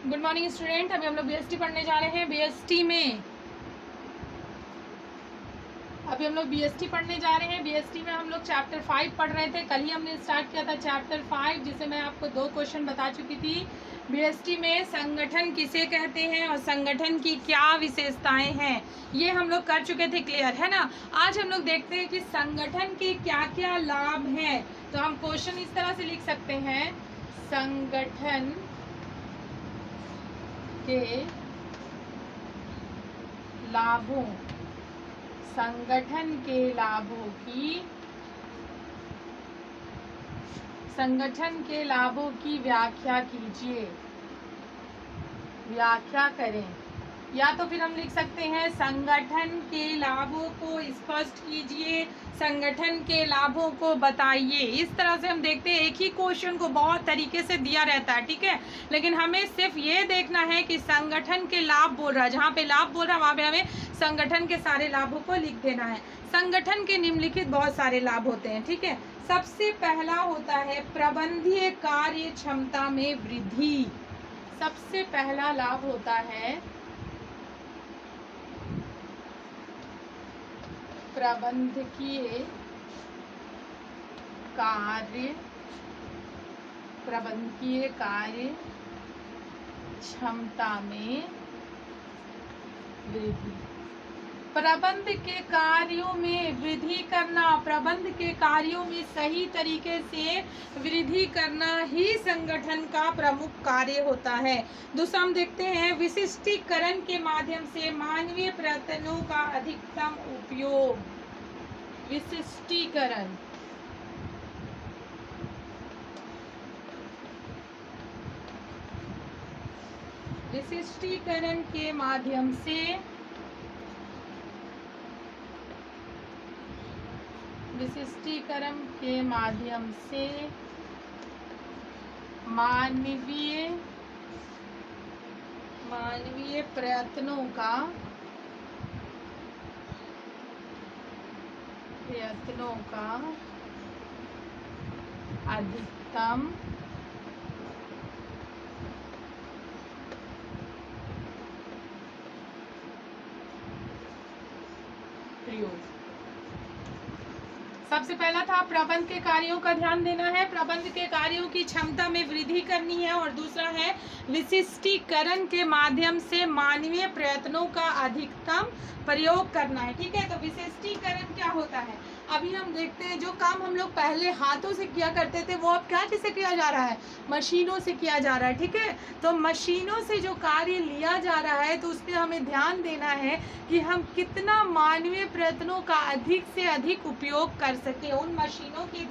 Good morning student. अभी हम लोग बीएसटी पढ़ने जा रहे हैं। बीएसटी में हम लोग चैप्टर 5 पढ़ रहे थे। कल ही हमने स्टार्ट किया था चैप्टर 5, जिसे मैं आपको 2 क्वेश्चन बता चुकी थी। बीएसटी में संगठन किसे कहते हैं और संगठन की क्या विशेषताएं हैं, ये हम लोग कर चुके थे, क्लियर है ना। आज हम लोग देखते हैं कि संगठन के क्या क्या लाभ हैं। तो हम क्वेश्चन इस तरह से लिख सकते हैं, संगठन के लाभों, संगठन के लाभों की व्याख्या कीजिए, व्याख्या करें। या तो फिर हम लिख सकते हैं संगठन के लाभों को स्पष्ट कीजिए, संगठन के लाभों को बताइए। इस तरह से हम देखते हैं, एक ही क्वेश्चन को बहुत तरीके से दिया रहता है, ठीक है। लेकिन हमें सिर्फ ये देखना है कि संगठन के लाभ बोल रहा है, जहाँ पे लाभ बोल रहा है वहाँ पे हमें संगठन के सारे लाभों को लिख देना है। संगठन के निम्नलिखित बहुत सारे लाभ होते हैं, ठीक है। सबसे पहला होता है प्रबंधीय कार्य क्षमता में वृद्धि। सबसे पहला लाभ होता है प्रबंधकीय कार्य क्षमता में वृद्धि। प्रबंध के कार्यों में वृद्धि करना, प्रबंध के कार्यों में सही तरीके से वृद्धि करना ही संगठन का प्रमुख कार्य होता है। दूसरा हम देखते हैं विशिष्टीकरण के माध्यम से मानवीय प्रयत्नों का अधिकतम उपयोग। विशिष्टीकरण के माध्यम से मानवीय प्रयत्नों का अधिकतम प्रयोग। सबसे पहला था प्रबंध के कार्यों का ध्यान देना है, प्रबंध के कार्यों की क्षमता में वृद्धि करनी है। और दूसरा है विशिष्टीकरण के माध्यम से मानवीय प्रयत्नों का अधिकतम प्रयोग करना है, ठीक है। तो विशिष्टीकरण क्या होता है, अभी हम देखते हैं जो काम हम लोग पहले हाथों से किया करते थे वो अब क्या किससे किया जा रहा है, मशीनों से किया जा रहा है, ठीक है। तो मशीनों से जो कार्य लिया जा रहा है तो उसमें हमें ध्यान देना है कि हम कितना मानवीय प्रयत्नों का अधिक से अधिक उपयोग कर सके। उन मशीनों के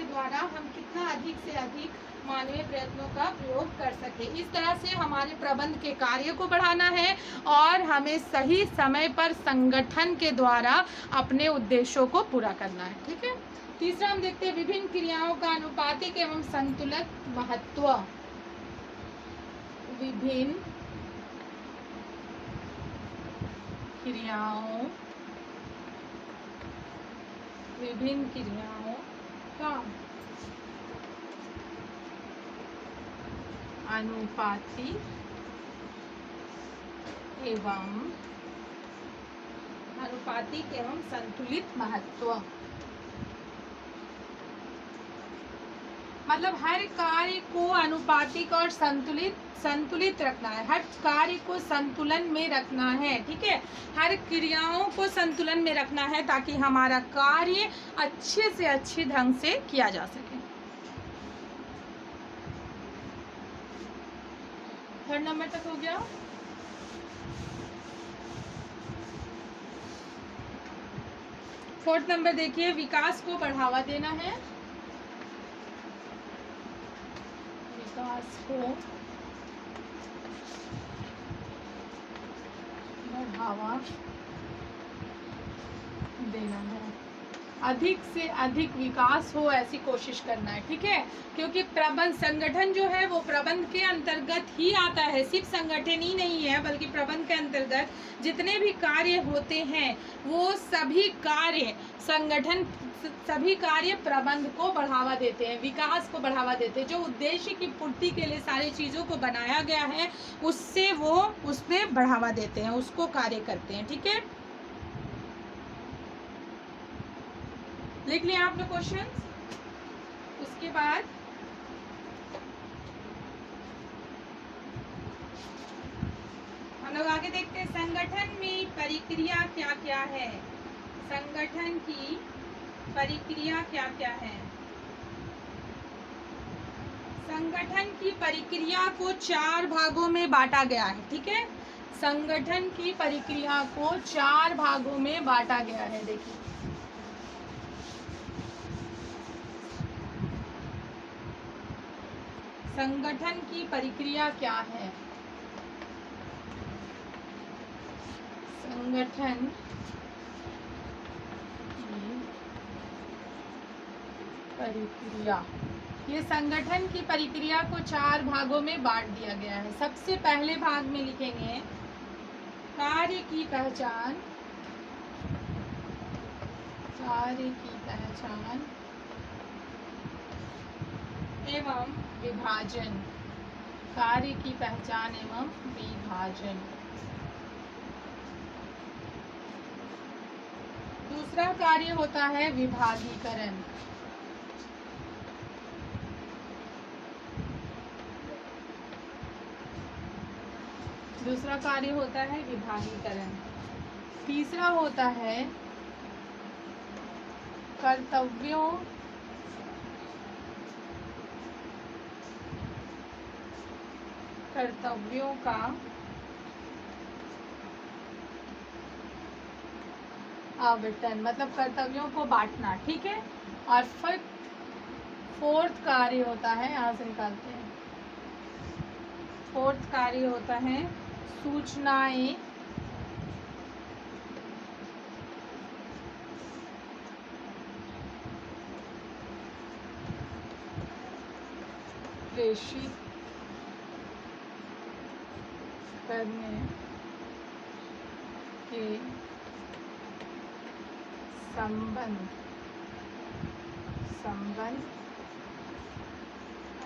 द्वारा हम कितना अधिक से अधिक मानवीय प्रयत्नों का प्रयोग कर सके। इस तरह से हमारे प्रबंध के कार्य को बढ़ाना है और हमें सही समय पर संगठन के द्वारा अपने उद्देश्यों को पूरा करना है, ठीक है। तीसरा हम देखते हैं विभिन्न क्रियाओं का अनुपातिक एवं संतुलित महत्व। विभिन्न क्रियाओं का अनुपातिक एवं संतुलित महत्व। मतलब हर कार्य को अनुपातिक और संतुलित रखना है, हर कार्य को संतुलन में रखना है, ठीक है। हर क्रियाओं को संतुलन में रखना है ताकि हमारा कार्य अच्छे से अच्छे ढंग से किया जा सके। 3rd नंबर तक हो गया। फोर्थ नंबर देखिए, विकास को बढ़ावा देना है। विकास को बढ़ावा देना है। अधिक से अधिक विकास हो ऐसी कोशिश करना है, ठीक है। क्योंकि प्रबंध संगठन जो है वो प्रबंध के अंतर्गत ही आता है, सिर्फ संगठन ही नहीं है बल्कि प्रबंध के अंतर्गत जितने भी कार्य होते हैं वो सभी कार्य संगठन, सभी कार्य प्रबंध को बढ़ावा देते हैं, विकास को बढ़ावा देते हैं। जो उद्देश्य की पूर्ति के लिए सारी चीज़ों को बनाया गया है उससे वो उसमें बढ़ावा देते हैं, उसको कार्य करते हैं, ठीक है। लिख लिया आपने क्वेश्चन। उसके बाद हम लोग आगे देखते हैं संगठन में प्रक्रिया क्या क्या है। संगठन की प्रक्रिया क्या क्या है। संगठन की प्रक्रिया को 4 भागों में बांटा गया है, ठीक है। संगठन की प्रक्रिया को 4 भागों में बांटा गया है। देखिए संगठन की प्रक्रिया क्या है। संगठन की प्रक्रिया, ये संगठन की प्रक्रिया को 4 भागों में बांट दिया गया है। सबसे पहले भाग में लिखेंगे कार्य की पहचान, कार्य की पहचान एवं विभाजन, कार्य की पहचान एवं विभाजन। दूसरा कार्य होता है विभागीकरण। दूसरा कार्य होता है विभागीकरण। तीसरा होता है कर्तव्यों का आवंटन, मतलब कर्तव्यों को बांटना, ठीक है। और फिर 4th कार्य होता है, यहाँ से निकालते हैं, 4th कार्य होता है सूचनाएं प्रेषित करने के संबंध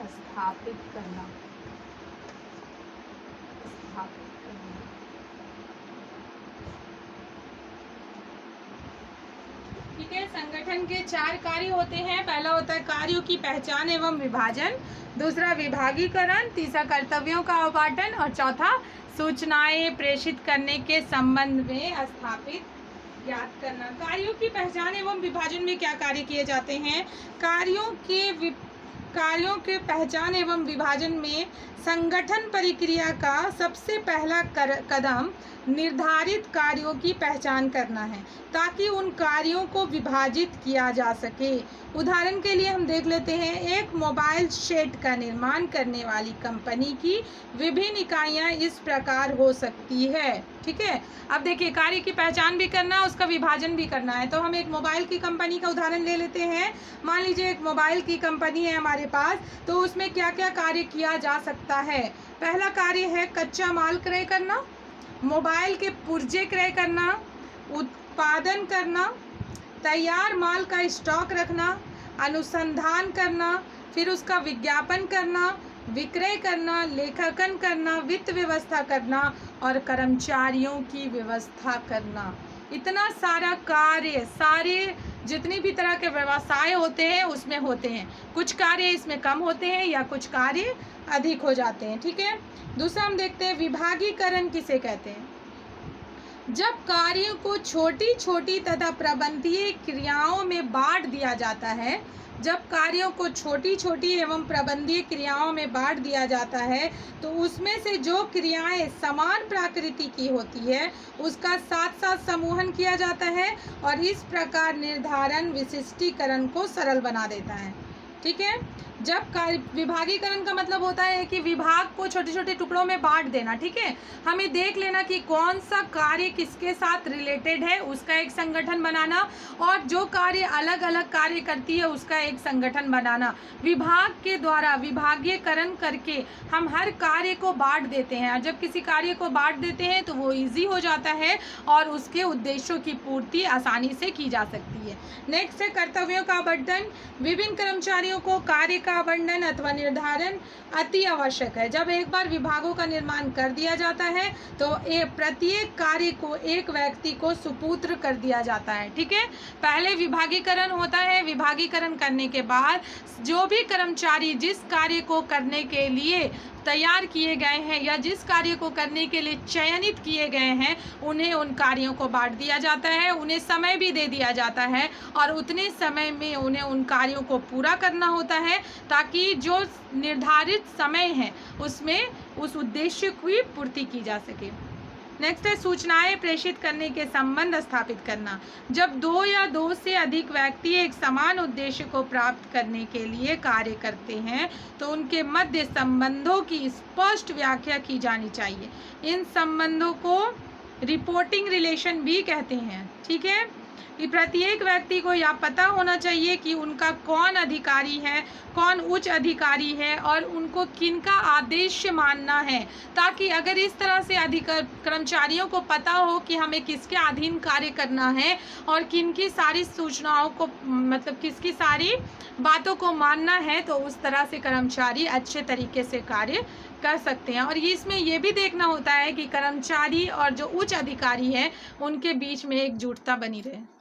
स्थापित करना। ठीक है। संगठन के 4 कार्य होते हैं। पहला होता है कार्यों की पहचान एवं विभाजन, दूसरा विभागीकरण, तीसरा कर्तव्यों का आवंटन और चौथा सूचनाएं प्रेषित करने के संबंध में स्थापित ज्ञात करना। कार्यों की पहचान एवं विभाजन में क्या कार्य किए जाते हैं। कार्यों के पहचान एवं विभाजन में संगठन प्रक्रिया का सबसे पहला कदम निर्धारित कार्यों की पहचान करना है ताकि उन कार्यों को विभाजित किया जा सके। उदाहरण के लिए हम देख लेते हैं, एक मोबाइल सेट का निर्माण करने वाली कंपनी की विभिन्न इकाइयां इस प्रकार हो सकती है, ठीक है। अब देखिए कार्य की पहचान भी करना, उसका विभाजन भी करना है। तो हम एक मोबाइल की कंपनी का उदाहरण ले लेते हैं। मान लीजिए एक मोबाइल की कंपनी है हमारे पास, तो उसमें क्या क्या कार्य किया जा सकता है। पहला कार्य है कच्चा माल क्रय करना, मोबाइल के पुर्जे क्रय करना, उत्पादन करना, तैयार माल का स्टॉक रखना, अनुसंधान करना, फिर उसका विज्ञापन करना, विक्रय करना, लेखांकन करना, वित्त व्यवस्था करना और कर्मचारियों की व्यवस्था करना। इतना सारा कार्य सारे जितनी भी तरह के व्यवसाय होते हैं उसमें होते हैं। कुछ कार्य इसमें कम होते हैं या कुछ कार्य अधिक हो जाते हैं, ठीक है। दूसरा हम देखते हैं विभागीकरण किसे कहते हैं। जब कार्यों को छोटी छोटी तथा प्रबंधीय क्रियाओं में बांट दिया जाता है, जब कार्यों को छोटी छोटी एवं प्रबंधीय क्रियाओं में बांट दिया जाता है तो उसमें से जो क्रियाएं समान प्रकृति की होती है उसका साथ साथ समूहन किया जाता है और इस प्रकार निर्धारण विशिष्टीकरण को सरल बना देता है, ठीक है। जब कार्य विभागीकरण का मतलब होता है कि विभाग को छोटे छोटे टुकड़ों में बांट देना, ठीक है। हमें देख लेना कि कौन सा कार्य किसके साथ रिलेटेड है, उसका एक संगठन बनाना, और जो कार्य अलग अलग कार्य करती है उसका एक संगठन बनाना। विभाग के द्वारा विभागीकरण करके हम हर कार्य को बांट देते हैं, और जब किसी कार्य को बांट देते हैं तो वो ईजी हो जाता है और उसके उद्देश्यों की पूर्ति आसानी से की जा सकती है। नेक्स्ट है कर्तव्यों का आवंटन। विभिन्न कर्मचारियों को कार्य का आवंटन अथवा निर्धारण अति आवश्यक है। जब एक बार विभागों का निर्माण कर दिया जाता है तो प्रत्येक कार्य को एक व्यक्ति को सुपुत्र कर दिया जाता है, ठीक है। पहले विभागीकरण होता है, विभागीकरण करने के बाद जो भी कर्मचारी जिस कार्य को करने के लिए तैयार किए गए हैं या जिस कार्य को करने के लिए चयनित किए गए हैं, उन्हें उन कार्यों को बांट दिया जाता है, उन्हें समय भी दे दिया जाता है, और उतने समय में उन्हें उन कार्यों को पूरा करना होता है ताकि जो निर्धारित समय है उसमें उस उद्देश्य की पूर्ति की जा सके। नेक्स्ट है सूचनाएं प्रेषित करने के संबंध स्थापित करना। जब दो या दो से अधिक व्यक्ति एक समान उद्देश्य को प्राप्त करने के लिए कार्य करते हैं तो उनके मध्य संबंधों की स्पष्ट व्याख्या की जानी चाहिए। इन संबंधों को रिपोर्टिंग रिलेशन भी कहते हैं, ठीक है। कि प्रत्येक व्यक्ति को यह पता होना चाहिए कि उनका कौन अधिकारी है, कौन उच्च अधिकारी है और उनको किनका आदेश मानना है, ताकि अगर इस तरह से कर्मचारियों को पता हो कि हमें किसके अधीन कार्य करना है और किनकी सारी सूचनाओं को मतलब किसकी सारी बातों को मानना है, तो उस तरह से कर्मचारी अच्छे तरीके से कार्य कर सकते हैं। और इसमें यह भी देखना होता है कि कर्मचारी और जो उच्च अधिकारी है उनके बीच में एकजुटता बनी रहे।